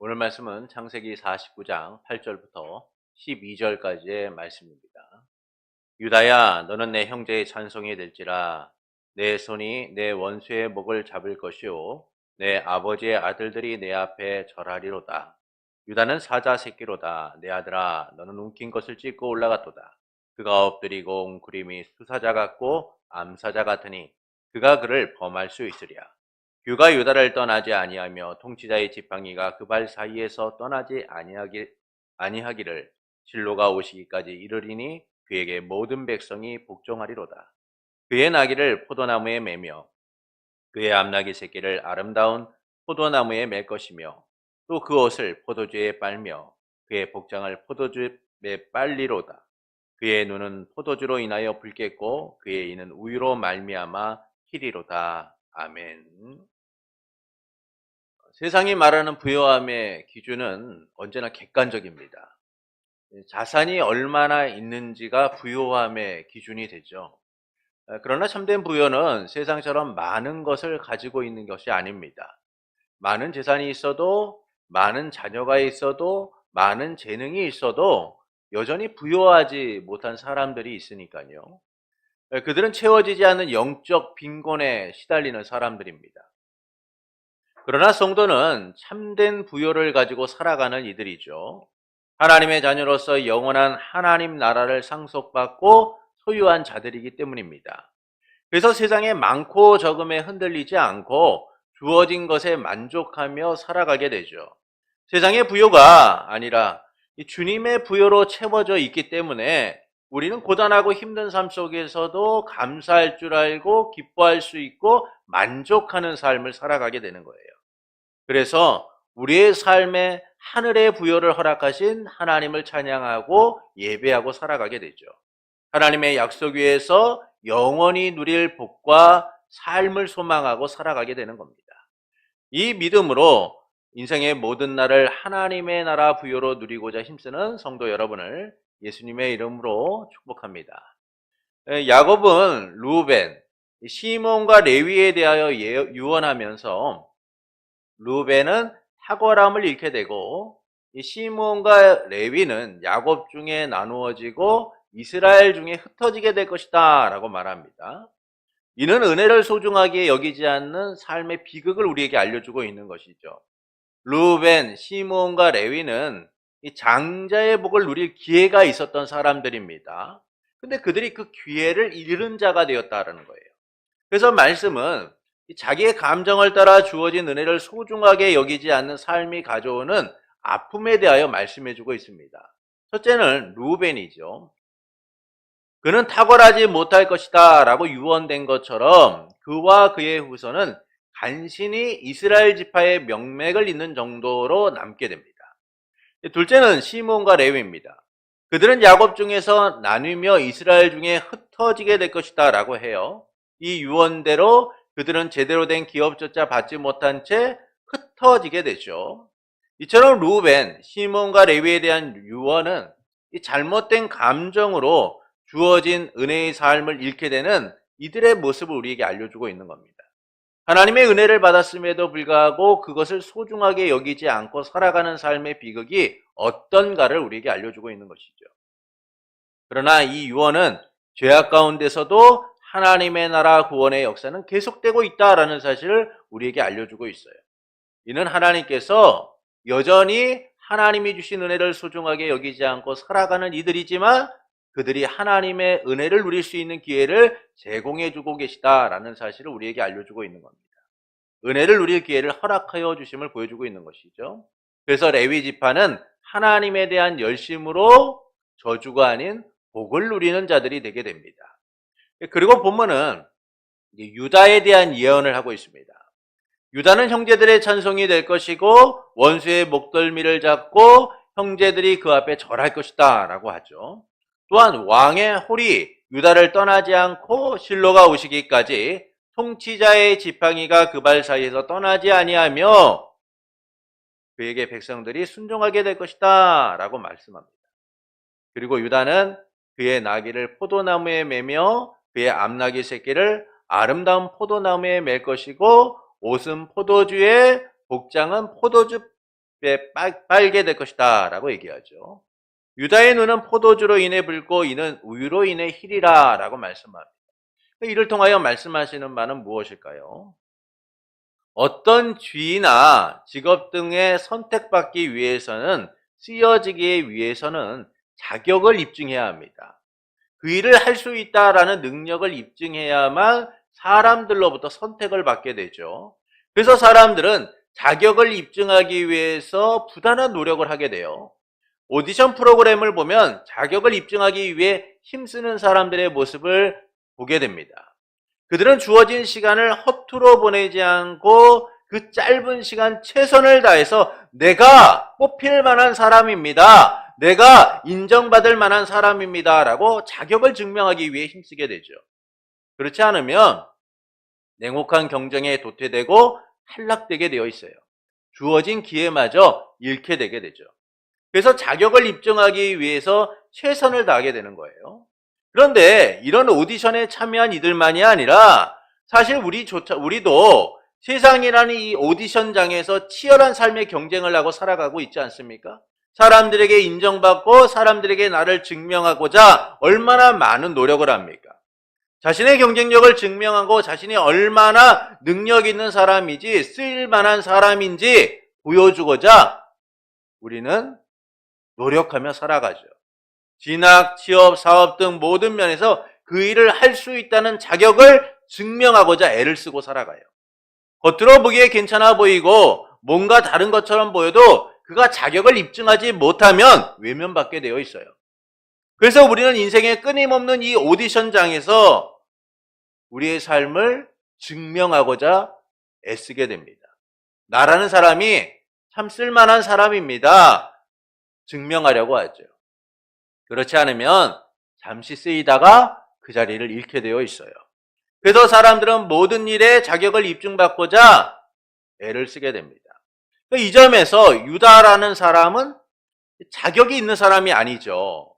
오늘 말씀은 창세기 49장 8절부터 12절까지의 말씀입니다. 유다야, 너는 내 형제의 찬송이 될지라. 내 손이 내 원수의 목을 잡을 것이요 내 아버지의 아들들이 내 앞에 절하리로다. 유다는 사자 새끼로다. 내 아들아, 너는 움킨 것을 찢고 올라갔도다. 그가 엎드리고 웅크림이 수사자 같고 암사자 같으니 그가 그를 범할 수 있으랴. 규가 유다를 떠나지 아니하며 통치자의 지팡이가 그 발 사이에서 떠나지 아니하기를 실로가 오시기까지 이르리니 그에게 모든 백성이 복종하리로다. 그의 나귀를 포도나무에 매며 그의 암나귀 새끼를 아름다운 포도나무에 맬 것이며 또 그 옷을 포도주에 빨며 그의 복장을 포도주에 빨리로다. 그의 눈은 포도주로 인하여 붉겠고 그의 이는 우유로 말미암아 희리로다. 아멘. 세상이 말하는 부요함의 기준은 언제나 객관적입니다. 자산이 얼마나 있는지가 부요함의 기준이 되죠. 그러나 참된 부요는 세상처럼 많은 것을 가지고 있는 것이 아닙니다. 많은 재산이 있어도, 많은 자녀가 있어도, 많은 재능이 있어도 여전히 부요하지 못한 사람들이 있으니까요. 그들은 채워지지 않는 영적 빈곤에 시달리는 사람들입니다. 그러나 성도는 참된 부요를 가지고 살아가는 이들이죠. 하나님의 자녀로서 영원한 하나님 나라를 상속받고 소유한 자들이기 때문입니다. 그래서 세상에 많고 적음에 흔들리지 않고 주어진 것에 만족하며 살아가게 되죠. 세상의 부요가 아니라 이 주님의 부요로 채워져 있기 때문에 우리는 고단하고 힘든 삶 속에서도 감사할 줄 알고 기뻐할 수 있고 만족하는 삶을 살아가게 되는 거예요. 그래서 우리의 삶에 하늘의 부요를 허락하신 하나님을 찬양하고 예배하고 살아가게 되죠. 하나님의 약속 위에서 영원히 누릴 복과 삶을 소망하고 살아가게 되는 겁니다. 이 믿음으로 인생의 모든 날을 하나님의 나라 부요로 누리고자 힘쓰는 성도 여러분을 예수님의 이름으로 축복합니다. 야곱은 루벤, 시몬과 레위에 대하여 유언하면서 루벤은 탁월함을 잃게 되고 이 시몬과 레위는 야곱 중에 나누어지고 이스라엘 중에 흩어지게 될 것이다 라고 말합니다. 이는 은혜를 소중하게 여기지 않는 삶의 비극을 우리에게 알려주고 있는 것이죠. 루벤, 시몬과 레위는 이 장자의 복을 누릴 기회가 있었던 사람들입니다. 근데 그들이 그 기회를 잃은 자가 되었다는 거예요. 그래서 말씀은 자기의 감정을 따라 주어진 은혜를 소중하게 여기지 않는 삶이 가져오는 아픔에 대하여 말씀해주고 있습니다. 첫째는 루벤이죠. 그는 탁월하지 못할 것이다 라고 유언된 것처럼 그와 그의 후손은 간신히 이스라엘 지파의 명맥을 잇는 정도로 남게 됩니다. 둘째는 시몬과 레위입니다. 그들은 야곱 중에서 나뉘며 이스라엘 중에 흩어지게 될 것이다 라고 해요. 이 유언대로 그들은 제대로 된 기업조차 받지 못한 채 흩어지게 되죠. 이처럼 루벤, 시몬과 레위에 대한 유언은 이 잘못된 감정으로 주어진 은혜의 삶을 잃게 되는 이들의 모습을 우리에게 알려주고 있는 겁니다. 하나님의 은혜를 받았음에도 불구하고 그것을 소중하게 여기지 않고 살아가는 삶의 비극이 어떤가를 우리에게 알려주고 있는 것이죠. 그러나 이 유언은 죄악 가운데서도 하나님의 나라 구원의 역사는 계속되고 있다라는 사실을 우리에게 알려주고 있어요. 이는 하나님께서 여전히 하나님이 주신 은혜를 소중하게 여기지 않고 살아가는 이들이지만 그들이 하나님의 은혜를 누릴 수 있는 기회를 제공해 주고 계시다라는 사실을 우리에게 알려주고 있는 겁니다. 은혜를 누릴 기회를 허락하여 주심을 보여주고 있는 것이죠. 그래서 레위 지파는 하나님에 대한 열심으로 저주가 아닌 복을 누리는 자들이 되게 됩니다. 그리고 본문은 유다에 대한 예언을 하고 있습니다. 유다는 형제들의 찬송이 될 것이고 원수의 목덜미를 잡고 형제들이 그 앞에 절할 것이다 라고 하죠. 또한 왕의 홀이 유다를 떠나지 않고 실로가 오시기까지 통치자의 지팡이가 그 발 사이에서 떠나지 아니하며 그에게 백성들이 순종하게 될 것이다 라고 말씀합니다. 그리고 유다는 그의 나귀를 포도나무에 매며 그의 암나귀 새끼를 아름다운 포도나무에 맬 것이고 옷은 포도주에 복장은 포도주 빨게 될 것이다 라고 얘기하죠. 유다의 눈은 포도주로 인해 붉고 이는 우유로 인해 희리라 라고 말씀합니다. 이를 통하여 말씀하시는 바는 무엇일까요? 어떤 쥐나 직업 등의 선택받기 위해서는, 쓰여지기 위해서는 자격을 입증해야 합니다. 그 일을 할 수 있다라는 능력을 입증해야만 사람들로부터 선택을 받게 되죠. 그래서 사람들은 자격을 입증하기 위해서 부단한 노력을 하게 돼요. 오디션 프로그램을 보면 자격을 입증하기 위해 힘쓰는 사람들의 모습을 보게 됩니다. 그들은 주어진 시간을 허투루 보내지 않고 그 짧은 시간 최선을 다해서 내가 뽑힐 만한 사람입니다. 내가 인정받을 만한 사람입니다. 라고 자격을 증명하기 위해 힘쓰게 되죠. 그렇지 않으면 냉혹한 경쟁에 도태되고 탈락되게 되어 있어요. 주어진 기회마저 잃게 되게 되죠. 그래서 자격을 입증하기 위해서 최선을 다하게 되는 거예요. 그런데 이런 오디션에 참여한 이들만이 아니라 사실 우리도 세상이라는 이 오디션장에서 치열한 삶의 경쟁을 하고 살아가고 있지 않습니까? 사람들에게 인정받고 사람들에게 나를 증명하고자 얼마나 많은 노력을 합니까? 자신의 경쟁력을 증명하고 자신이 얼마나 능력 있는 사람이지 쓸만한 사람인지 보여주고자 우리는 노력하며 살아가죠. 진학, 취업, 사업 등 모든 면에서 그 일을 할 수 있다는 자격을 증명하고자 애를 쓰고 살아가요. 겉으로 보기에 괜찮아 보이고 뭔가 다른 것처럼 보여도 그가 자격을 입증하지 못하면 외면받게 되어 있어요. 그래서 우리는 인생의 끊임없는 이 오디션장에서 우리의 삶을 증명하고자 애쓰게 됩니다. 나라는 사람이 참 쓸만한 사람입니다. 증명하려고 하죠. 그렇지 않으면 잠시 쓰이다가 그 자리를 잃게 되어 있어요. 그래서 사람들은 모든 일에 자격을 입증받고자 애를 쓰게 됩니다. 이 점에서 유다라는 사람은 자격이 있는 사람이 아니죠.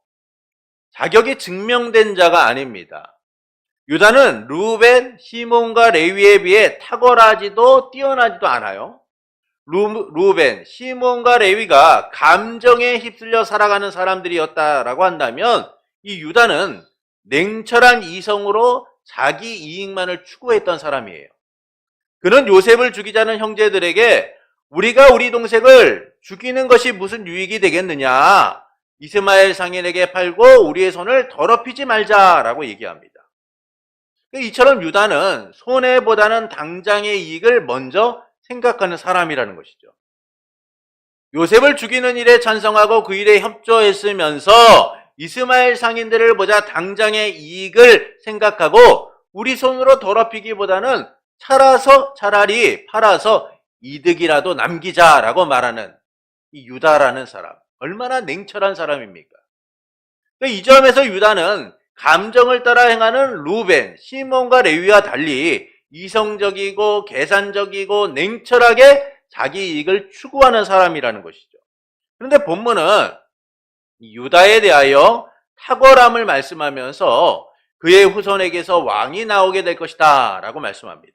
자격이 증명된 자가 아닙니다. 유다는 루벤, 시몬과 레위에 비해 탁월하지도 뛰어나지도 않아요. 루벤, 시몬과 레위가 감정에 휩쓸려 살아가는 사람들이었다라고 한다면 이 유다는 냉철한 이성으로 자기 이익만을 추구했던 사람이에요. 그는 요셉을 죽이자는 형제들에게 우리가 우리 동생을 죽이는 것이 무슨 유익이 되겠느냐, 이스마엘 상인에게 팔고 우리의 손을 더럽히지 말자라고 얘기합니다. 이처럼 유다는 손해보다는 당장의 이익을 먼저 생각하는 사람이라는 것이죠. 요셉을 죽이는 일에 찬성하고 그 일에 협조했으면서 이스마엘 상인들을 보자 당장의 이익을 생각하고 우리 손으로 더럽히기보다는 차라리 팔아서 이득이라도 남기자라고 말하는 이 유다라는 사람, 얼마나 냉철한 사람입니까? 이 점에서 유다는 감정을 따라 행하는 루벤, 시몬과 레위와 달리 이성적이고 계산적이고 냉철하게 자기 이익을 추구하는 사람이라는 것이죠. 그런데 본문은 유다에 대하여 탁월함을 말씀하면서 그의 후손에게서 왕이 나오게 될 것이다 라고 말씀합니다.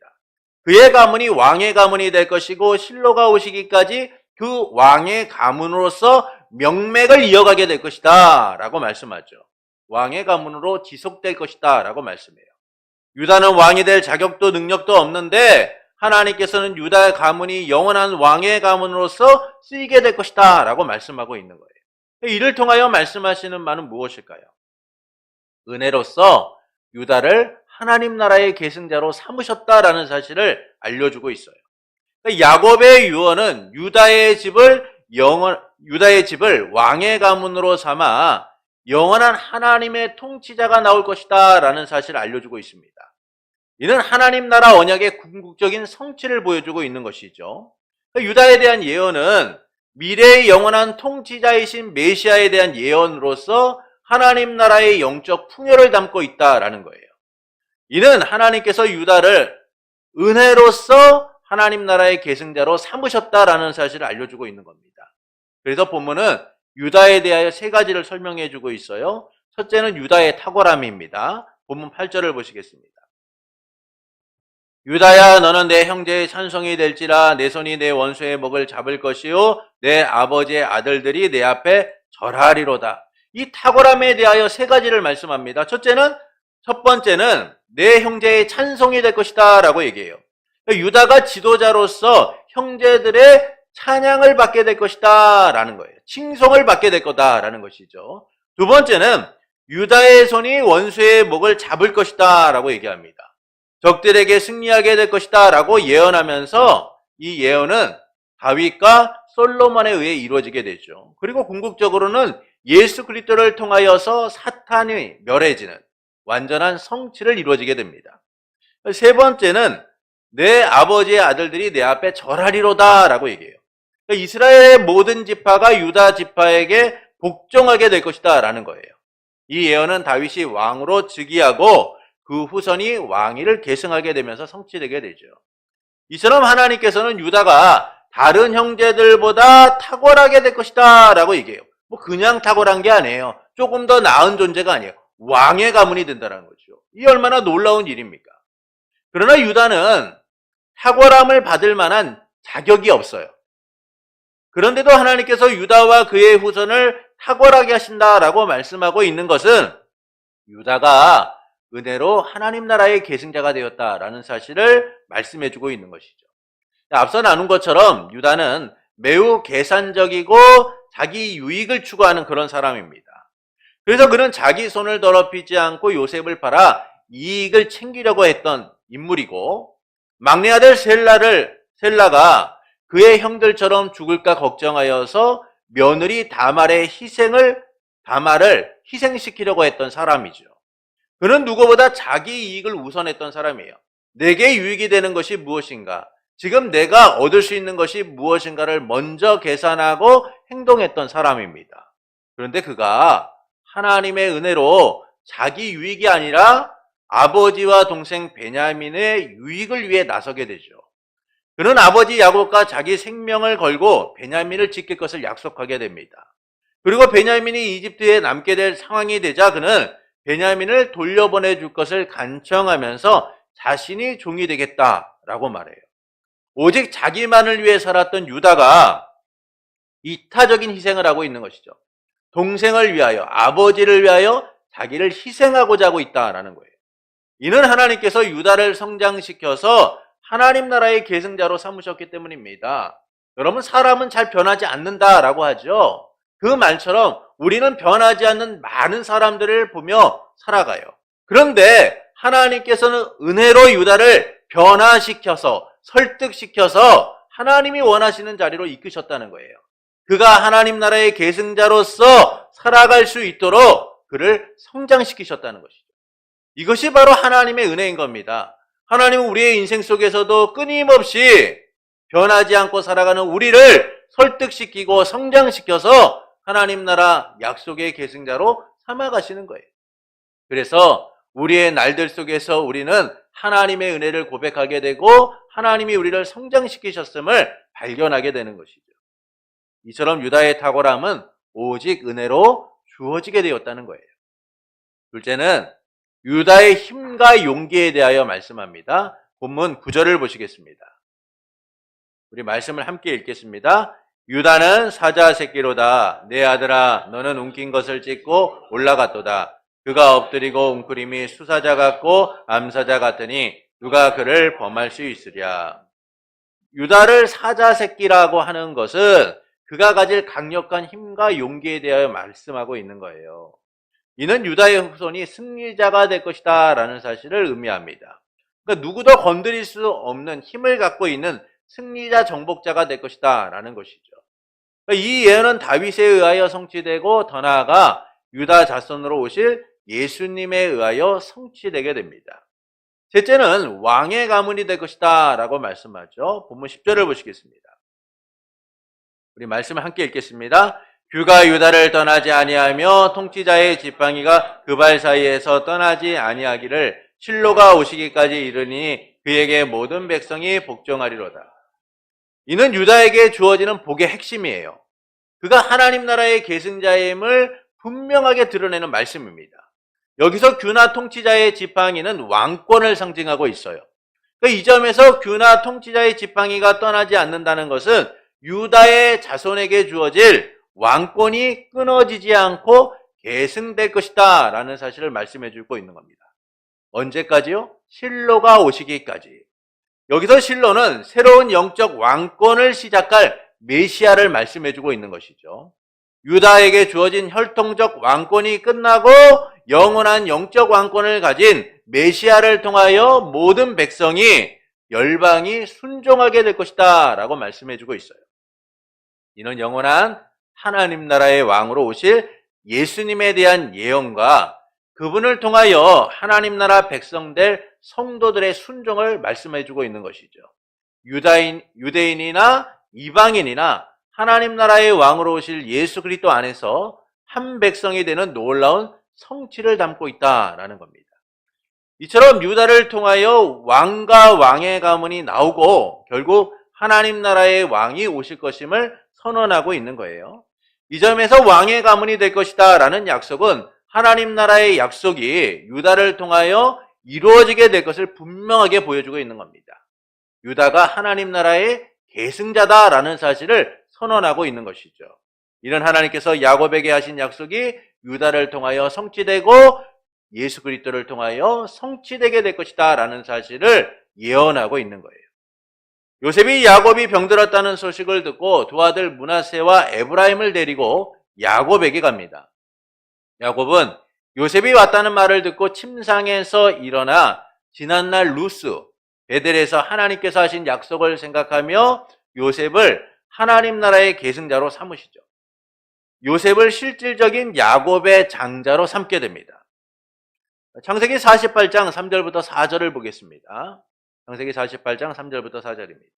그의 가문이 왕의 가문이 될 것이고 실로가 오시기까지 그 왕의 가문으로서 명맥을 이어가게 될 것이다 라고 말씀하죠. 왕의 가문으로 지속될 것이다 라고 말씀해요. 유다는 왕이 될 자격도 능력도 없는데 하나님께서는 유다의 가문이 영원한 왕의 가문으로서 쓰이게 될 것이다 라고 말씀하고 있는 거예요. 이를 통하여 말씀하시는 바는 무엇일까요? 은혜로서 유다를 하나님 나라의 계승자로 삼으셨다라는 사실을 알려주고 있어요. 야곱의 유언은 유다의 집을 왕의 가문으로 삼아 영원한 하나님의 통치자가 나올 것이다 라는 사실을 알려주고 있습니다. 이는 하나님 나라 언약의 궁극적인 성취를 보여주고 있는 것이죠. 유다에 대한 예언은 미래의 영원한 통치자이신 메시아에 대한 예언으로서 하나님 나라의 영적 풍요를 담고 있다라는 거예요. 이는 하나님께서 유다를 은혜로서 하나님 나라의 계승자로 삼으셨다라는 사실을 알려주고 있는 겁니다. 그래서 본문은 유다에 대하여 세 가지를 설명해 주고 있어요. 첫째는 유다의 탁월함입니다. 본문 8절을 보시겠습니다. 유다야, 너는 내 형제의 찬송이 될지라. 내 손이 내 원수의 목을 잡을 것이요 내 아버지의 아들들이 내 앞에 절하리로다. 이 탁월함에 대하여 세 가지를 말씀합니다. 첫 번째는 내 형제의 찬송이 될 것이다 라고 얘기해요. 유다가 지도자로서 형제들의 찬양을 받게 될 것이다 라는 거예요. 칭송을 받게 될 거다 라는 것이죠. 두 번째는 유다의 손이 원수의 목을 잡을 것이다 라고 얘기합니다. 적들에게 승리하게 될 것이다 라고 예언하면서 이 예언은 다윗과 솔로몬에 의해 이루어지게 되죠. 그리고 궁극적으로는 예수 그리스도를 통하여서 사탄이 멸해지는 완전한 성취를 이루어지게 됩니다. 세 번째는 내 아버지의 아들들이 내 앞에 절하리로다 라고 얘기해요. 그러니까 이스라엘의 모든 지파가 유다 지파에게 복종하게 될 것이다 라는 거예요. 이 예언은 다윗이 왕으로 즉위하고 그 후손이 왕위를 계승하게 되면서 성취되게 되죠. 이처럼 하나님께서는 유다가 다른 형제들보다 탁월하게 될 것이다 라고 얘기해요. 뭐 그냥 탁월한 게 아니에요. 조금 더 나은 존재가 아니에요. 왕의 가문이 된다는 거죠. 이 얼마나 놀라운 일입니까? 그러나 유다는 탁월함을 받을 만한 자격이 없어요. 그런데도 하나님께서 유다와 그의 후손을 탁월하게 하신다라고 말씀하고 있는 것은 유다가 은혜로 하나님 나라의 계승자가 되었다라는 사실을 말씀해주고 있는 것이죠. 앞서 나눈 것처럼 유다는 매우 계산적이고 자기 유익을 추구하는 그런 사람입니다. 그래서 그는 자기 손을 더럽히지 않고 요셉을 팔아 이익을 챙기려고 했던 인물이고, 막내 아들 셀라가 그의 형들처럼 죽을까 걱정하여서 며느리 다말을 희생시키려고 했던 사람이죠. 그는 누구보다 자기 이익을 우선했던 사람이에요. 내게 유익이 되는 것이 무엇인가? 지금 내가 얻을 수 있는 것이 무엇인가를 먼저 계산하고 행동했던 사람입니다. 그런데 그가 하나님의 은혜로 자기 유익이 아니라 아버지와 동생 베냐민의 유익을 위해 나서게 되죠. 그는 아버지 야곱과 자기 생명을 걸고 베냐민을 지킬 것을 약속하게 됩니다. 그리고 베냐민이 이집트에 남게 될 상황이 되자 그는 베냐민을 돌려보내줄 것을 간청하면서 자신이 종이 되겠다라고 말해요. 오직 자기만을 위해 살았던 유다가 이타적인 희생을 하고 있는 것이죠. 동생을 위하여, 아버지를 위하여 자기를 희생하고자 하고 있다라는 거예요. 이는 하나님께서 유다를 성장시켜서 하나님 나라의 계승자로 삼으셨기 때문입니다. 여러분, 사람은 잘 변하지 않는다라고 하죠. 그 말처럼 우리는 변하지 않는 많은 사람들을 보며 살아가요. 그런데 하나님께서는 은혜로 유다를 변화시켜서 설득시켜서 하나님이 원하시는 자리로 이끄셨다는 거예요. 그가 하나님 나라의 계승자로서 살아갈 수 있도록 그를 성장시키셨다는 것이죠. 이것이 바로 하나님의 은혜인 겁니다. 하나님은 우리의 인생 속에서도 끊임없이 변하지 않고 살아가는 우리를 설득시키고 성장시켜서 하나님 나라 약속의 계승자로 삼아가시는 거예요. 그래서 우리의 날들 속에서 우리는 하나님의 은혜를 고백하게 되고 하나님이 우리를 성장시키셨음을 발견하게 되는 것이죠. 이처럼 유다의 탁월함은 오직 은혜로 주어지게 되었다는 거예요. 둘째는 유다의 힘과 용기에 대하여 말씀합니다. 본문 9절을 보시겠습니다. 우리 말씀을 함께 읽겠습니다. 유다는 사자 새끼로다. 내 아들아, 너는 움킨 것을 찢고 올라갔도다. 그가 엎드리고 웅크림이 수사자 같고 암사자 같으니 누가 그를 범할 수 있으랴. 유다를 사자 새끼라고 하는 것은 그가 가질 강력한 힘과 용기에 대하여 말씀하고 있는 거예요. 이는 유다의 후손이 승리자가 될 것이다 라는 사실을 의미합니다. 그러니까 누구도 건드릴 수 없는 힘을 갖고 있는 승리자 정복자가 될 것이다 라는 것이죠. 그러니까 이 예언은 다윗에 의하여 성취되고 더 나아가 유다 자손으로 오실 예수님에 의하여 성취되게 됩니다. 셋째는 왕의 가문이 될 것이다 라고 말씀하죠. 본문 10절을 보시겠습니다. 우리 말씀을 함께 읽겠습니다. 그가 유다를 떠나지 아니하며 통치자의 지팡이가 그 발 사이에서 떠나지 아니하기를 실로가 오시기까지 이르니 그에게 모든 백성이 복종하리로다. 이는 유다에게 주어지는 복의 핵심이에요. 그가 하나님 나라의 계승자임을 분명하게 드러내는 말씀입니다. 여기서 규나 통치자의 지팡이는 왕권을 상징하고 있어요. 이 점에서 규나 통치자의 지팡이가 떠나지 않는다는 것은 유다의 자손에게 주어질 왕권이 끊어지지 않고 계승될 것이다 라는 사실을 말씀해 주고 있는 겁니다. 언제까지요? 실로가 오시기까지. 여기서 실로는 새로운 영적 왕권을 시작할 메시아를 말씀해 주고 있는 것이죠. 유다에게 주어진 혈통적 왕권이 끝나고 영원한 영적 왕권을 가진 메시아를 통하여 모든 백성이 열방이 순종하게 될 것이다 라고 말씀해 주고 있어요. 이는 영원한 하나님 나라의 왕으로 오실 예수님에 대한 예언과 그분을 통하여 하나님 나라 백성될 성도들의 순종을 말씀해 주고 있는 것이죠. 유대인이나 이방인이나 하나님 나라의 왕으로 오실 예수 그리스도 안에서 한 백성이 되는 놀라운 성취를 담고 있다라는 겁니다. 이처럼 유다를 통하여 왕과 왕의 가문이 나오고 결국 하나님 나라의 왕이 오실 것임을 선언하고 있는 거예요. 이 점에서 왕의 가문이 될 것이다 라는 약속은 하나님 나라의 약속이 유다를 통하여 이루어지게 될 것을 분명하게 보여주고 있는 겁니다. 유다가 하나님 나라의 계승자다라는 사실을 선언하고 있는 것이죠. 이런 하나님께서 야곱에게 하신 약속이 유다를 통하여 성취되고 예수 그리스도를 통하여 성취되게 될 것이다 라는 사실을 예언하고 있는 거예요. 요셉이 야곱이 병들었다는 소식을 듣고 두 아들 므낫세와 에브라임을 데리고 야곱에게 갑니다. 야곱은 요셉이 왔다는 말을 듣고 침상에서 일어나 지난날 루스, 베델에서 하나님께서 하신 약속을 생각하며 요셉을 하나님 나라의 계승자로 삼으시죠. 요셉을 실질적인 야곱의 장자로 삼게 됩니다. 창세기 48장 3절부터 4절을 보겠습니다. 창세기 48장 3절부터 4절입니다.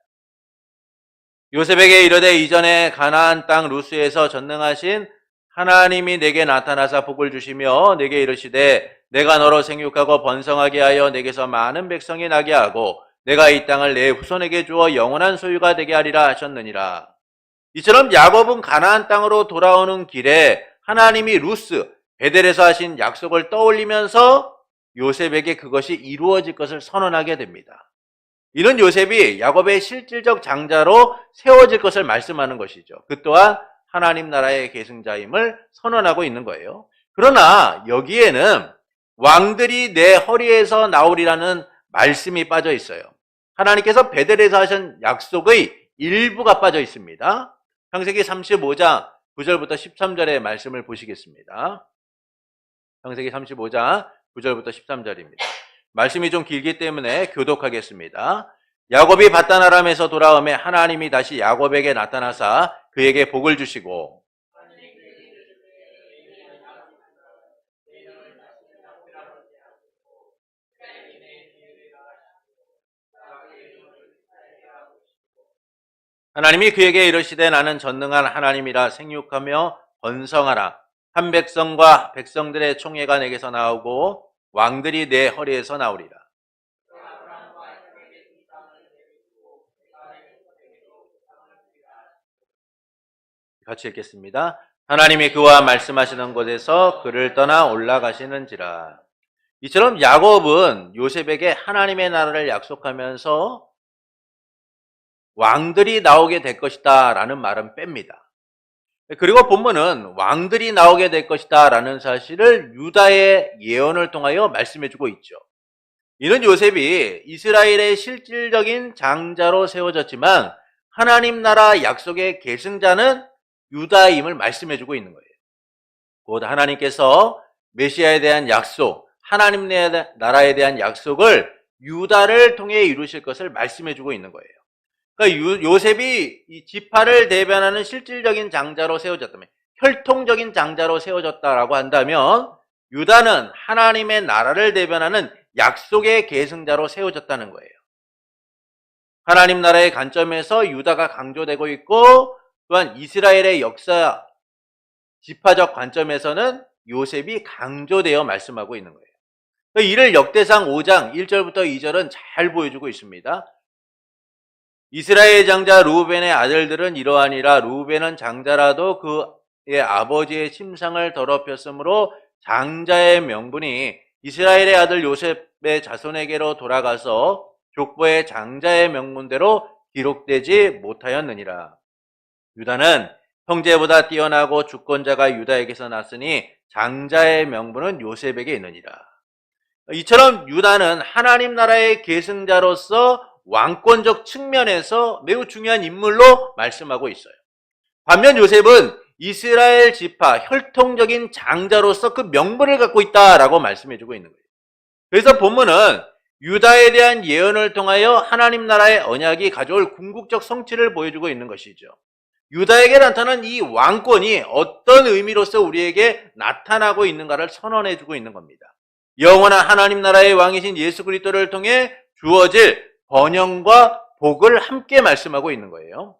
요셉에게 이르되 이전에 가나안 땅 루스에서 전능하신 하나님이 내게 나타나사 복을 주시며 내게 이르시되 내가 너로 생육하고 번성하게 하여 내게서 많은 백성이 나게 하고 내가 이 땅을 내 후손에게 주어 영원한 소유가 되게 하리라 하셨느니라. 이처럼 야곱은 가나안 땅으로 돌아오는 길에 하나님이 루스, 베델에서 하신 약속을 떠올리면서 요셉에게 그것이 이루어질 것을 선언하게 됩니다. 이는 요셉이 야곱의 실질적 장자로 세워질 것을 말씀하는 것이죠. 그 또한 하나님 나라의 계승자임을 선언하고 있는 거예요. 그러나 여기에는 왕들이 내 허리에서 나오리라는 말씀이 빠져 있어요. 하나님께서 베델에서 하신 약속의 일부가 빠져 있습니다. 창세기 35장 9절부터 13절의 말씀을 보시겠습니다. 창세기 35장 9절부터 13절입니다. 말씀이 좀 길기 때문에 교독하겠습니다. 야곱이 바단 아람에서 돌아오매 하나님이 다시 야곱에게 나타나사 그에게 복을 주시고 하나님이 그에게 이르시되 나는 전능한 하나님이라 생육하며 번성하라. 한 백성과 백성들의 총회가 내게서 나오고 왕들이 내 허리에서 나오리라. 같이 읽겠습니다. 하나님이 그와 말씀하시는 곳에서 그를 떠나 올라가시는지라. 이처럼 야곱은 요셉에게 하나님의 나라를 약속하면서 왕들이 나오게 될 것이다 라는 말은 뺍니다. 그리고 본문은 왕들이 나오게 될 것이다 라는 사실을 유다의 예언을 통하여 말씀해 주고 있죠. 이는 요셉이 이스라엘의 실질적인 장자로 세워졌지만 하나님 나라 약속의 계승자는 유다임을 말씀해 주고 있는 거예요. 곧 하나님께서 메시아에 대한 약속, 하나님 나라에 대한 약속을 유다를 통해 이루실 것을 말씀해 주고 있는 거예요. 그러니까 요셉이 이 지파를 대변하는 실질적인 장자로 세워졌다면, 혈통적인 장자로 세워졌다라고 한다면 유다는 하나님의 나라를 대변하는 약속의 계승자로 세워졌다는 거예요. 하나님 나라의 관점에서 유다가 강조되고 있고 또한 이스라엘의 역사 지파적 관점에서는 요셉이 강조되어 말씀하고 있는 거예요. 이를 역대상 5장 1절부터 2절은 잘 보여주고 있습니다. 이스라엘 장자 르우벤의 아들들은 이러하니라. 르우벤은 장자라도 그의 아버지의 침상을 더럽혔으므로 장자의 명분이 이스라엘의 아들 요셉의 자손에게로 돌아가서 족보의 장자의 명문대로 기록되지 못하였느니라. 유다는 형제보다 뛰어나고 주권자가 유다에게서 났으니 장자의 명분은 요셉에게 있느니라. 이처럼 유다는 하나님 나라의 계승자로서 왕권적 측면에서 매우 중요한 인물로 말씀하고 있어요. 반면 요셉은 이스라엘 지파 혈통적인 장자로서 그 명분을 갖고 있다라고 말씀해주고 있는 거예요. 그래서 본문은 유다에 대한 예언을 통하여 하나님 나라의 언약이 가져올 궁극적 성취를 보여주고 있는 것이죠. 유다에게 나타난 이 왕권이 어떤 의미로서 우리에게 나타나고 있는가를 선언해주고 있는 겁니다. 영원한 하나님 나라의 왕이신 예수 그리스도를 통해 주어질 번영과 복을 함께 말씀하고 있는 거예요.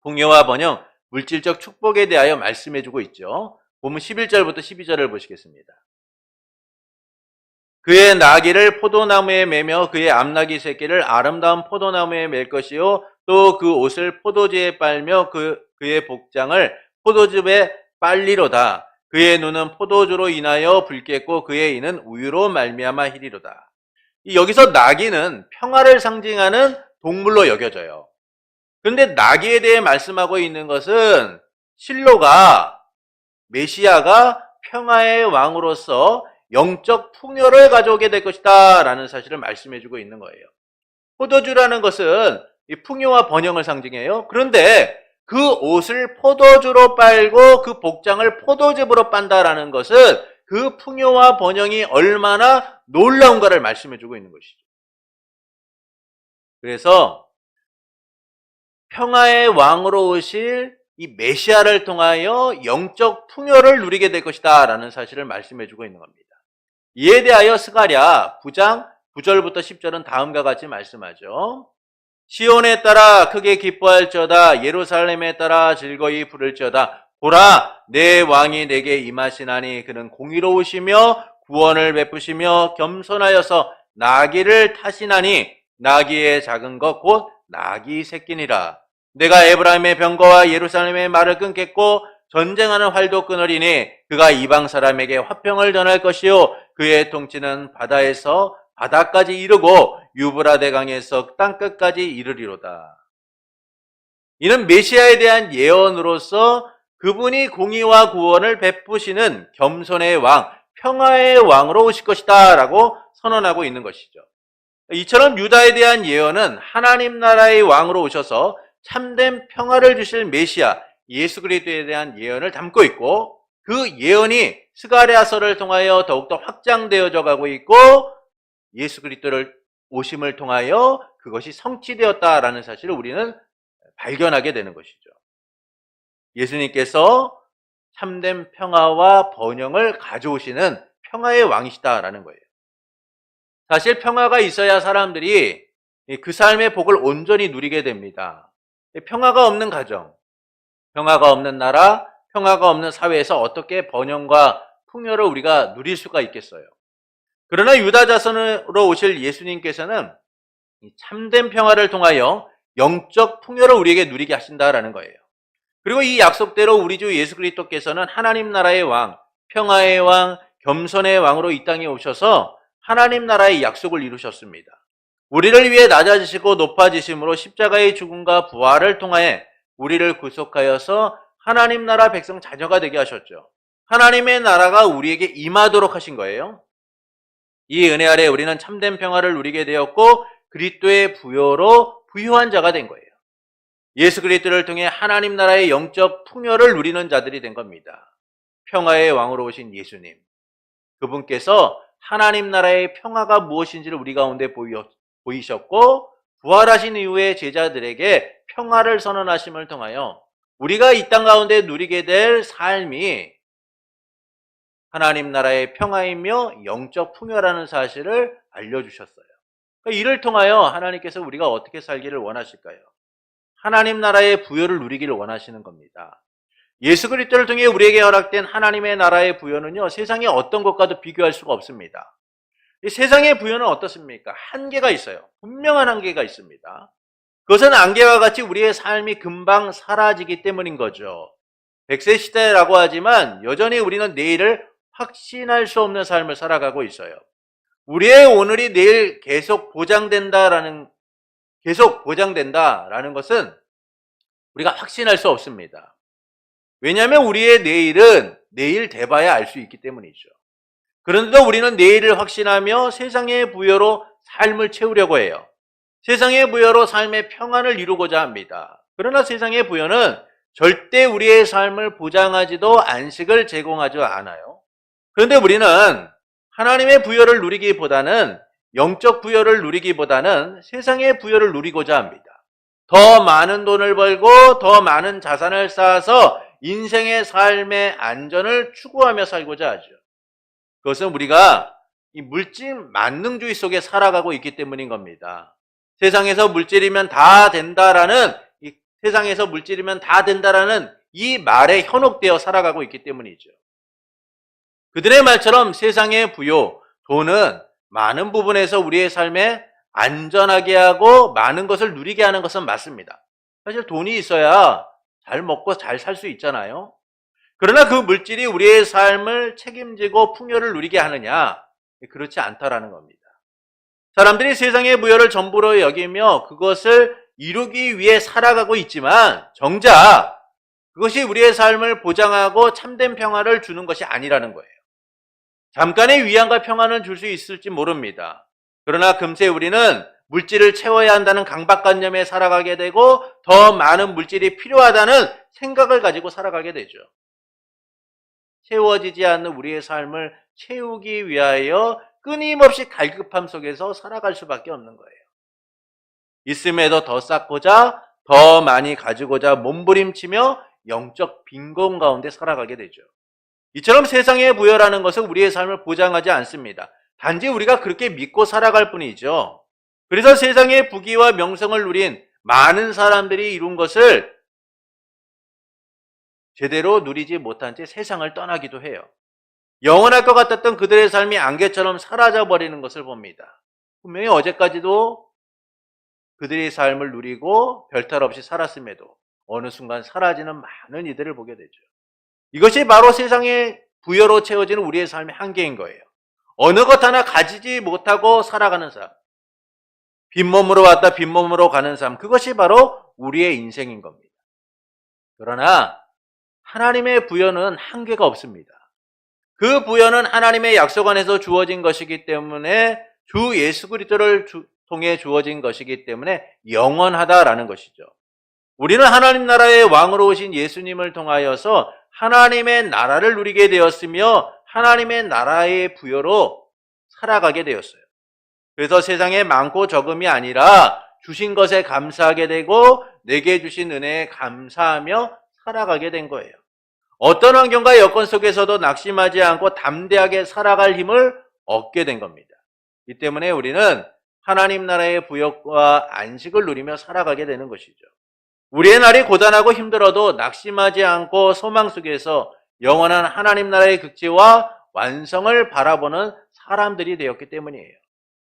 풍요와 번영, 물질적 축복에 대하여 말씀해주고 있죠. 본문 11절부터 12절을 보시겠습니다. 그의 나귀를 포도나무에 매며 그의 암나귀 새끼를 아름다운 포도나무에 맬 것이요 또 그 옷을 포도주에 빨며 그의 복장을 포도즙에 빨리로다. 그의 눈은 포도주로 인하여 붉겠고 그의 이는 우유로 말미암아 희리로다. 여기서 나귀는 평화를 상징하는 동물로 여겨져요. 그런데 나귀에 대해 말씀하고 있는 것은 실로가 메시아가 평화의 왕으로서 영적 풍요를 가져오게 될 것이다 라는 사실을 말씀해주고 있는 거예요. 포도주라는 것은 이 풍요와 번영을 상징해요. 그런데 그 옷을 포도주로 빨고 그 복장을 포도즙으로 빤다라는 것은 그 풍요와 번영이 얼마나 놀라운가를 말씀해주고 있는 것이죠. 그래서 평화의 왕으로 오실 이 메시아를 통하여 영적 풍요를 누리게 될 것이다 라는 사실을 말씀해주고 있는 겁니다. 이에 대하여 스가랴 9장 9절부터 10절은 다음과 같이 말씀하죠. 시온에 따라 크게 기뻐할지어다 예루살렘에 따라 즐거이 부를지어다 보라 내 왕이 내게 임하시나니 그는 공의로우시며 구원을 베푸시며 겸손하여서 나귀를 타시나니 나귀의 작은 것 곧 나귀 새끼니라. 내가 에브라임의 병거와 예루살렘의 말을 끊겠고 전쟁하는 활도 끊으리니 그가 이방 사람에게 화평을 전할 것이요 그의 통치는 바다에서 바다까지 이르고 유브라데 강에서 땅끝까지 이르리로다. 이는 메시아에 대한 예언으로서 그분이 공의와 구원을 베푸시는 겸손의 왕, 평화의 왕으로 오실 것이다 라고 선언하고 있는 것이죠. 이처럼 유다에 대한 예언은 하나님 나라의 왕으로 오셔서 참된 평화를 주실 메시아 예수 그리스도에 대한 예언을 담고 있고 그 예언이 스가랴서를 통하여 더욱더 확장되어져 가고 있고 예수 그리스도를 오심을 통하여 그것이 성취되었다라는 사실을 우리는 발견하게 되는 것이죠. 예수님께서 참된 평화와 번영을 가져오시는 평화의 왕이시다라는 거예요. 사실 평화가 있어야 사람들이 그 삶의 복을 온전히 누리게 됩니다. 평화가 없는 가정, 평화가 없는 나라, 평화가 없는 사회에서 어떻게 번영과 풍요를 우리가 누릴 수가 있겠어요? 그러나 유다 자손으로 오실 예수님께서는 참된 평화를 통하여 영적 풍요를 우리에게 누리게 하신다라는 거예요. 그리고 이 약속대로 우리 주 예수 그리스도께서는 하나님 나라의 왕, 평화의 왕, 겸손의 왕으로 이 땅에 오셔서 하나님 나라의 약속을 이루셨습니다. 우리를 위해 낮아지시고 높아지심으로 십자가의 죽음과 부활을 통하여 우리를 구속하여서 하나님 나라 백성 자녀가 되게 하셨죠. 하나님의 나라가 우리에게 임하도록 하신 거예요. 이 은혜 아래 우리는 참된 평화를 누리게 되었고 그리스도의 부요로 부유한 자가 된 거예요. 예수 그리스도를 통해 하나님 나라의 영적 풍요를 누리는 자들이 된 겁니다. 평화의 왕으로 오신 예수님, 그분께서 하나님 나라의 평화가 무엇인지를 우리 가운데 보이셨고 부활하신 이후에 제자들에게 평화를 선언하심을 통하여 우리가 이 땅 가운데 누리게 될 삶이 하나님 나라의 평화이며 영적 풍요라는 사실을 알려주셨어요. 그러니까 이를 통하여 하나님께서 우리가 어떻게 살기를 원하실까요? 하나님 나라의 부요를 누리기를 원하시는 겁니다. 예수 그리스도를 통해 우리에게 허락된 하나님의 나라의 부요는요, 세상의 어떤 것과도 비교할 수가 없습니다. 이 세상의 부요는 어떻습니까? 한계가 있어요. 분명한 한계가 있습니다. 그것은 안개와 같이 우리의 삶이 금방 사라지기 때문인 거죠. 100세 시대라고 하지만 여전히 우리는 내일을 확신할 수 없는 삶을 살아가고 있어요. 우리의 오늘이 내일 계속 보장된다라는 것은 우리가 확신할 수 없습니다. 왜냐하면 우리의 내일은 내일 돼봐야 알 수 있기 때문이죠. 그런데도 우리는 내일을 확신하며 세상의 부여로 삶을 채우려고 해요. 세상의 부여로 삶의 평안을 이루고자 합니다. 그러나 세상의 부여는 절대 우리의 삶을 보장하지도 안식을 제공하지 않아요. 그런데 우리는 하나님의 부여를 누리기보다는 영적 부여를 누리기보다는 세상의 부여를 누리고자 합니다. 더 많은 돈을 벌고 더 많은 자산을 쌓아서 인생의 삶의 안전을 추구하며 살고자 하죠. 그것은 우리가 이 물질 만능주의 속에 살아가고 있기 때문인 겁니다. 세상에서 물질이면 다 된다라는 이 말에 현혹되어 살아가고 있기 때문이죠. 그들의 말처럼 세상의 부요, 돈은 많은 부분에서 우리의 삶에 안전하게 하고 많은 것을 누리게 하는 것은 맞습니다. 사실 돈이 있어야 잘 먹고 잘 살 수 있잖아요. 그러나 그 물질이 우리의 삶을 책임지고 풍요를 누리게 하느냐? 그렇지 않다라는 겁니다. 사람들이 세상의 부여를 전부로 여기며 그것을 이루기 위해 살아가고 있지만 정작 그것이 우리의 삶을 보장하고 참된 평화를 주는 것이 아니라는 거예요. 잠깐의 위안과 평안을 줄 수 있을지 모릅니다. 그러나 금세 우리는 물질을 채워야 한다는 강박관념에 살아가게 되고 더 많은 물질이 필요하다는 생각을 가지고 살아가게 되죠. 채워지지 않는 우리의 삶을 채우기 위하여 끊임없이 갈급함 속에서 살아갈 수밖에 없는 거예요. 있음에도 더 쌓고자 더 많이 가지고자 몸부림치며 영적 빈곤 가운데 살아가게 되죠. 이처럼 세상의 부여라는 것은 우리의 삶을 보장하지 않습니다. 단지 우리가 그렇게 믿고 살아갈 뿐이죠. 그래서 세상의 부귀와 명성을 누린 많은 사람들이 이룬 것을 제대로 누리지 못한 채 세상을 떠나기도 해요. 영원할 것 같았던 그들의 삶이 안개처럼 사라져버리는 것을 봅니다. 분명히 어제까지도 그들의 삶을 누리고 별탈 없이 살았음에도 어느 순간 사라지는 많은 이들을 보게 되죠. 이것이 바로 세상의 부여로 채워지는 우리의 삶의 한계인 거예요. 어느 것 하나 가지지 못하고 살아가는 삶, 빈몸으로 왔다 빈몸으로 가는 삶, 그것이 바로 우리의 인생인 겁니다. 그러나 하나님의 부여는 한계가 없습니다. 그 부여는 하나님의 약속 안에서 주어진 것이기 때문에 주 예수 그리스도를 통해 주어진 것이기 때문에 영원하다라는 것이죠. 우리는 하나님 나라의 왕으로 오신 예수님을 통하여서 하나님의 나라를 누리게 되었으며 하나님의 나라의 부여로 살아가게 되었어요. 그래서 세상에 많고 적음이 아니라 주신 것에 감사하게 되고 내게 주신 은혜에 감사하며 살아가게 된 거예요. 어떤 환경과 여건 속에서도 낙심하지 않고 담대하게 살아갈 힘을 얻게 된 겁니다. 이 때문에 우리는 하나님 나라의 부여와 안식을 누리며 살아가게 되는 것이죠. 우리의 날이 고단하고 힘들어도 낙심하지 않고 소망 속에서 영원한 하나님 나라의 극지와 완성을 바라보는 사람들이 되었기 때문이에요.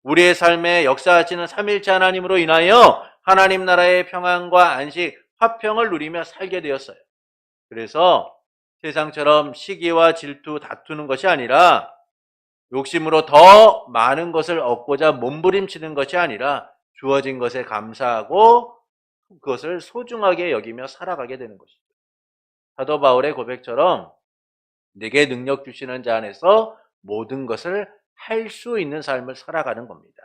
우리의 삶에 역사하시는 삼위일체 하나님으로 인하여 하나님 나라의 평안과 안식, 화평을 누리며 살게 되었어요. 그래서 세상처럼 시기와 질투, 다투는 것이 아니라 욕심으로 더 많은 것을 얻고자 몸부림치는 것이 아니라 주어진 것에 감사하고 그것을 소중하게 여기며 살아가게 되는 것이죠. 사도 바울의 고백처럼 내게 능력 주시는 자 안에서 모든 것을 할 수 있는 삶을 살아가는 겁니다.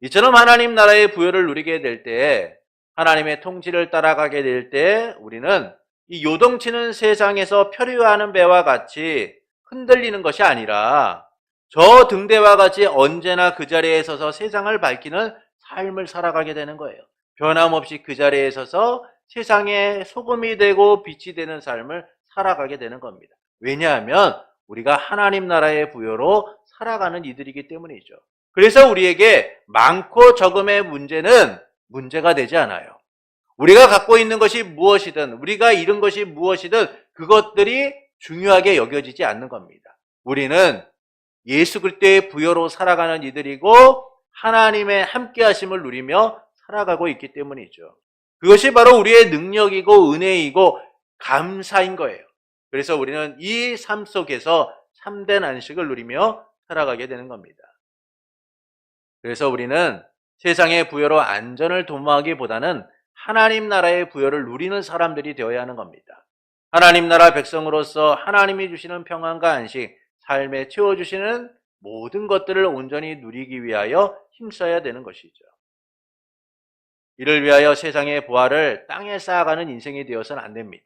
이처럼 하나님 나라의 부여를 누리게 될 때, 하나님의 통치를 따라가게 될 때 우리는 이 요동치는 세상에서 표류하는 배와 같이 흔들리는 것이 아니라 저 등대와 같이 언제나 그 자리에 서서 세상을 밝히는 삶을 살아가게 되는 거예요. 변함없이 그 자리에 서서 세상에 소금이 되고 빛이 되는 삶을 살아가게 되는 겁니다. 왜냐하면 우리가 하나님 나라의 부여로 살아가는 이들이기 때문이죠. 그래서 우리에게 많고 적음의 문제는 문제가 되지 않아요. 우리가 갖고 있는 것이 무엇이든 우리가 잃은 것이 무엇이든 그것들이 중요하게 여겨지지 않는 겁니다. 우리는 예수 그리스도의 부여로 살아가는 이들이고 하나님의 함께하심을 누리며 살아가고 있기 때문이죠. 그것이 바로 우리의 능력이고 은혜이고 감사인 거예요. 그래서 우리는 이 삶 속에서 참된 안식을 누리며 살아가게 되는 겁니다. 그래서 우리는 세상의 부여로 안전을 도모하기보다는 하나님 나라의 부여를 누리는 사람들이 되어야 하는 겁니다. 하나님 나라 백성으로서 하나님이 주시는 평안과 안식, 삶에 채워주시는 모든 것들을 온전히 누리기 위하여 힘써야 되는 것이죠. 이를 위하여 세상의 부활을 땅에 쌓아가는 인생이 되어서는 안 됩니다.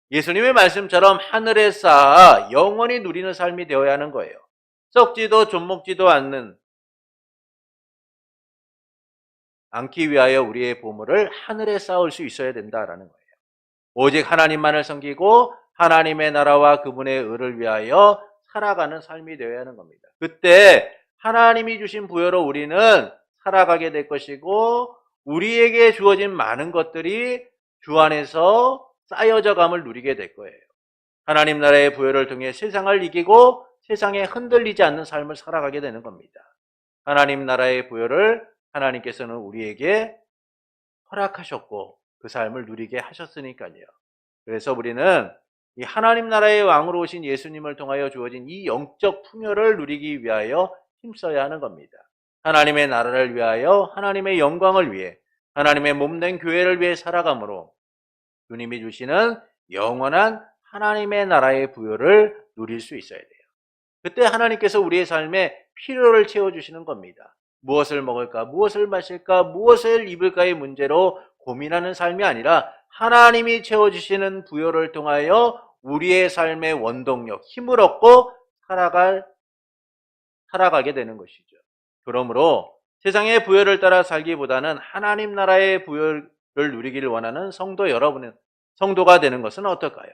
예수님의 말씀처럼 하늘에 쌓아 영원히 누리는 삶이 되어야 하는 거예요. 썩지도 좀먹지도 않기 위하여 우리의 보물을 하늘에 쌓을 수 있어야 된다라는 거예요. 오직 하나님만을 섬기고 하나님의 나라와 그분의 의를 위하여 살아가는 삶이 되어야 하는 겁니다. 그때 하나님이 주신 부여로 우리는 살아가게 될 것이고 우리에게 주어진 많은 것들이 주 안에서 쌓여져 감을 누리게 될 거예요. 하나님 나라의 부여를 통해 세상을 이기고 세상에 흔들리지 않는 삶을 살아가게 되는 겁니다. 하나님 나라의 부여를 하나님께서는 우리에게 허락하셨고 그 삶을 누리게 하셨으니까요. 그래서 우리는 이 하나님 나라의 왕으로 오신 예수님을 통하여 주어진 이 영적 풍요를 누리기 위하여 힘써야 하는 겁니다. 하나님의 나라를 위하여 하나님의 영광을 위해 하나님의 몸된 교회를 위해 살아감으로 주님이 주시는 영원한 하나님의 나라의 부여를 누릴 수 있어야 돼요. 그때 하나님께서 우리의 삶에 필요를 채워주시는 겁니다. 무엇을 먹을까, 무엇을 마실까, 무엇을 입을까의 문제로 고민하는 삶이 아니라 하나님이 채워주시는 부여를 통하여 우리의 삶의 원동력, 힘을 얻고 살아가게 되는 것이죠. 그러므로 세상의 부여를 따라 살기보다는 하나님 나라의 부여를 누리기를 원하는 성도가 되는 것은 어떨까요?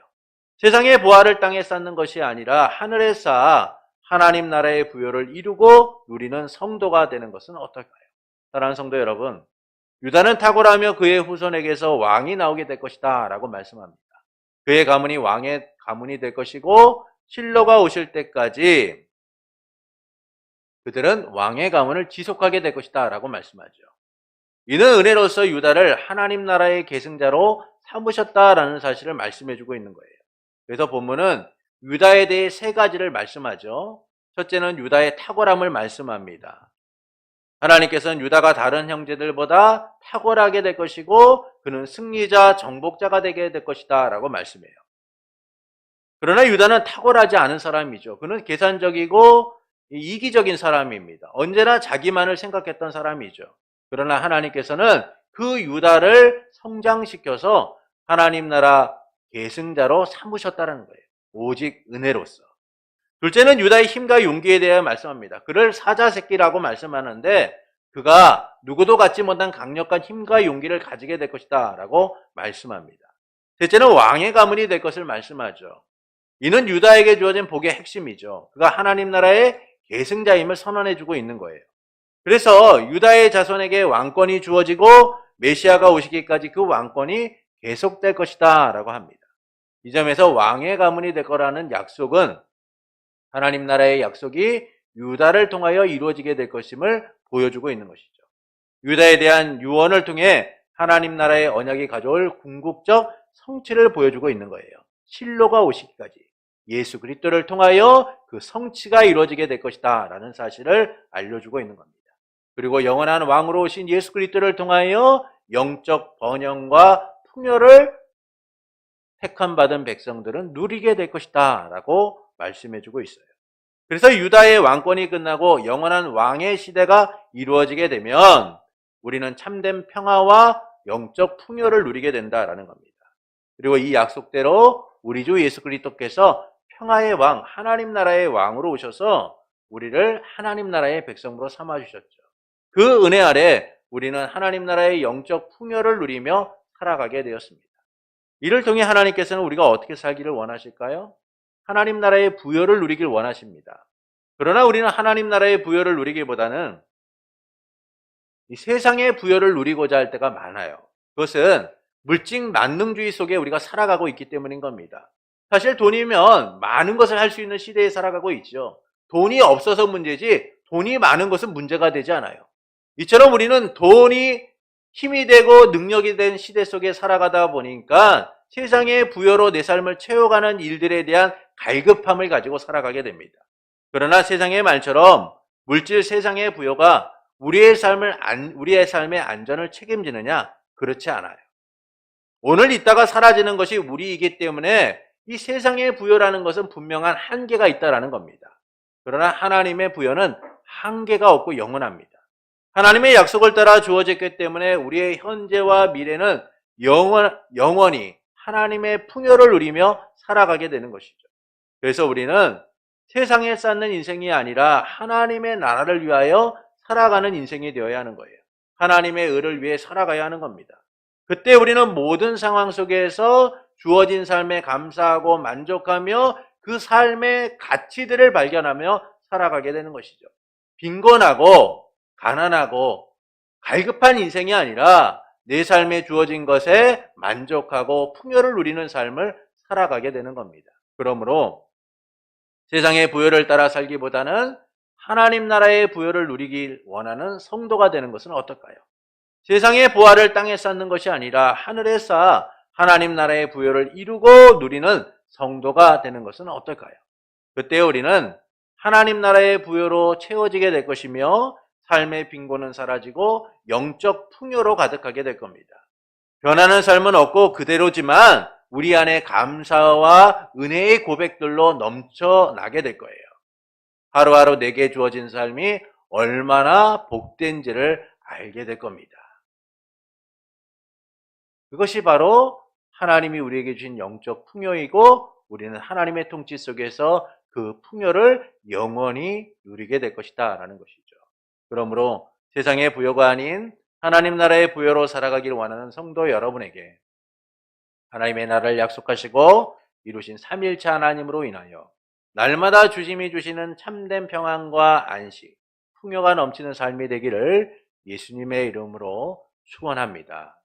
세상의 부활을 땅에 쌓는 것이 아니라 하늘에 쌓아 하나님 나라의 부여를 이루고 누리는 성도가 되는 것은 어떨까요? 사랑하는 성도 여러분, 유다는 탁월하며 그의 후손에게서 왕이 나오게 될 것이다 라고 말씀합니다. 그의 가문이 왕의 가문이 될 것이고 실로가 오실 때까지 그들은 왕의 가문을 지속하게 될 것이다 라고 말씀하죠. 이는 은혜로서 유다를 하나님 나라의 계승자로 삼으셨다라는 사실을 말씀해주고 있는 거예요. 그래서 본문은 유다에 대해 세 가지를 말씀하죠. 첫째는 유다의 탁월함을 말씀합니다. 하나님께서는 유다가 다른 형제들보다 탁월하게 될 것이고 그는 승리자, 정복자가 되게 될 것이다 라고 말씀해요. 그러나 유다는 탁월하지 않은 사람이죠. 그는 계산적이고 이기적인 사람입니다. 언제나 자기만을 생각했던 사람이죠. 그러나 하나님께서는 그 유다를 성장시켜서 하나님 나라 계승자로 삼으셨다는 거예요. 오직 은혜로서. 둘째는 유다의 힘과 용기에 대해 말씀합니다. 그를 사자새끼라고 말씀하는데 그가 누구도 갖지 못한 강력한 힘과 용기를 가지게 될 것이다 라고 말씀합니다. 셋째는 왕의 가문이 될 것을 말씀하죠. 이는 유다에게 주어진 복의 핵심이죠. 그가 하나님 나라의 계승자임을 선언해주고 있는 거예요. 그래서 유다의 자손에게 왕권이 주어지고 메시아가 오시기까지 그 왕권이 계속될 것이다 라고 합니다. 이 점에서 왕의 가문이 될 거라는 약속은 하나님 나라의 약속이 유다를 통하여 이루어지게 될 것임을 보여주고 있는 것이죠. 유다에 대한 유언을 통해 하나님 나라의 언약이 가져올 궁극적 성취를 보여주고 있는 거예요. 실로가 오시기까지 예수 그리스도를 통하여 그 성취가 이루어지게 될 것이다 라는 사실을 알려주고 있는 겁니다. 그리고 영원한 왕으로 오신 예수 그리스도를 통하여 영적 번영과 풍요를 택함받은 백성들은 누리게 될 것이다 라고 말씀해주고 있어요. 그래서 유다의 왕권이 끝나고 영원한 왕의 시대가 이루어지게 되면 우리는 참된 평화와 영적 풍요를 누리게 된다라는 겁니다. 그리고 이 약속대로 우리 주 예수 그리스도께서 평화의 왕, 하나님 나라의 왕으로 오셔서 우리를 하나님 나라의 백성으로 삼아주셨죠. 그 은혜 아래 우리는 하나님 나라의 영적 풍요를 누리며 살아가게 되었습니다. 이를 통해 하나님께서는 우리가 어떻게 살기를 원하실까요? 하나님 나라의 부여를 누리길 원하십니다. 그러나 우리는 하나님 나라의 부여를 누리기보다는 이 세상의 부여를 누리고자 할 때가 많아요. 그것은 물질 만능주의 속에 우리가 살아가고 있기 때문인 겁니다. 사실 돈이면 많은 것을 할 수 있는 시대에 살아가고 있죠. 돈이 없어서 문제지 돈이 많은 것은 문제가 되지 않아요. 이처럼 우리는 돈이 힘이 되고 능력이 된 시대 속에 살아가다 보니까 세상의 부여로 내 삶을 채워가는 일들에 대한 갈급함을 가지고 살아가게 됩니다. 그러나 세상의 말처럼 물질 세상의 부여가 우리의 삶의 안전을 책임지느냐? 그렇지 않아요. 오늘 있다가 사라지는 것이 우리이기 때문에 이 세상의 부여라는 것은 분명한 한계가 있다라는 겁니다. 그러나 하나님의 부여는 한계가 없고 영원합니다. 하나님의 약속을 따라 주어졌기 때문에 우리의 현재와 미래는 영원히 하나님의 풍요를 누리며 살아가게 되는 것이죠. 그래서 우리는 세상에 쌓는 인생이 아니라 하나님의 나라를 위하여 살아가는 인생이 되어야 하는 거예요. 하나님의 의를 위해 살아가야 하는 겁니다. 그때 우리는 모든 상황 속에서 주어진 삶에 감사하고 만족하며 그 삶의 가치들을 발견하며 살아가게 되는 것이죠. 빈곤하고 가난하고 갈급한 인생이 아니라 내 삶에 주어진 것에 만족하고 풍요를 누리는 삶을 살아가게 되는 겁니다. 그러므로 세상의 부여를 따라 살기보다는 하나님 나라의 부여를 누리길 원하는 성도가 되는 것은 어떨까요? 세상의 부활을 땅에 쌓는 것이 아니라 하늘에 쌓아 하나님 나라의 부여를 이루고 누리는 성도가 되는 것은 어떨까요? 그때 우리는 하나님 나라의 부여로 채워지게 될 것이며 삶의 빈곤은 사라지고 영적 풍요로 가득하게 될 겁니다. 변하는 삶은 없고 그대로지만 우리 안에 감사와 은혜의 고백들로 넘쳐나게 될 거예요. 하루하루 내게 주어진 삶이 얼마나 복된지를 알게 될 겁니다. 그것이 바로 하나님이 우리에게 주신 영적 풍요이고 우리는 하나님의 통치 속에서 그 풍요를 영원히 누리게 될 것이다 라는 것이죠. 그러므로 세상의 부여가 아닌 하나님 나라의 부여로 살아가기를 원하는 성도 여러분에게 하나님의 나라를 약속하시고 이루신 삼일체 하나님으로 인하여 날마다 주심이 주시는 참된 평안과 안식, 풍요가 넘치는 삶이 되기를 예수님의 이름으로 축원합니다.